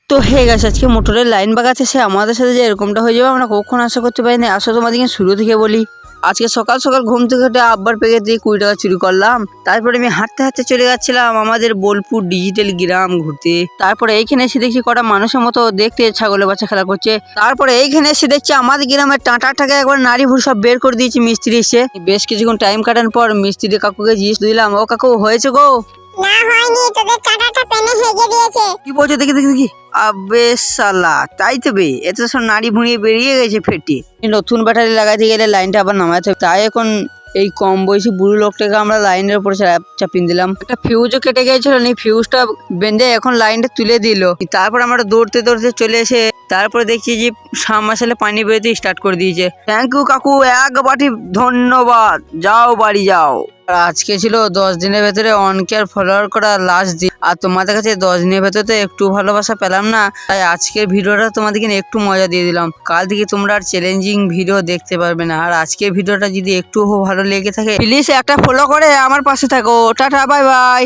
তো হয়ে গেছে, আজকে মোটরের লাইন বাগাতে সে আমাদের সাথে যে এরকমটা হয়ে যাবে আমরা কখন আশা করতে পারিনি। আসলে তোমাদেরকে শুরু থেকে বলি, আজকে সকাল সকাল ঘুম থেকে উঠে আব্বার প্যাকেট দিয়ে 20 টাকা চুরি করলাম। তারপরে আমি হাঁটতে হাঁটতে চলে যাচ্ছিলাম আমাদের বোলপুর ডিজিটাল গ্রাম ঘুরতে। তারপরে এইখানে এসে দেখছি কটা মানুষের মতো দেখতে ছাগলের বাচ্চা খেলা করছে। তারপরে এইখানে এসে দেখছি আমাদের গ্রামের টাটাটাকে একবার নারী ভুল সব বের করে দিয়েছে মিস্ত্রি এসে। বেশ কিছুক্ষণ টাইম কাটানোর পর মিস্ত্রি কাকুকে জিজ্ঞেস দিলাম, ও কাকু হয়েছে গো? না হয়নি, তোদের টাটাটা পেনে হেগে দিয়েছে। কি বলছো দেখি দেখি দেখি। আবে শালা, তাই তো বে, এত সব নাড়ি ভুঁড়িয়ে বেরিয়ে গেছে ফেটে। নতুন ব্যাটারি লাগাইতে গেলে লাইনটা আবার নামাতে হবে, তাই এখন এই কম বয়সী বুড়ো লোকটাকে আমরা লাইনের উপরে চাপিয়ে দিলাম। একটা ফিউজও কেটে গিয়েছিল, ফিউজটা বেঁধে এখন লাইনটা তুলে দিল। তারপর আমরা দৌড়তে দৌড়তে চলে এসে তারপরে দেখছি যে সাবমার্সিবলে পানি বেরোতে স্টার্ট করে দিয়েছে। থ্যাংক ইউ কাকু, এক বাটি ধন্যবাদ, যাও বাড়ি যাও। আর আজকে ছিল 10 দিনের ভেতরে অন কেয়ার ফলোয়ার করা লাস্ট দিন, আর তোমাদের কাছে 10 দিনের ভেতরে তো একটু ভালোবাসা পেলাম না, তাই আজকের ভিডিওটা তোমাদেরকে একটু মজা দিয়ে দিলাম। কাল থেকে তোমরা আর চ্যালেঞ্জিং ভিডিও দেখতে পারবে না। আর আজকের ভিডিওটা যদি একটু ভালো লেগে থাকে প্লিজ একটা ফলো করে আমার পাশে থাকো। Tata, bye bye.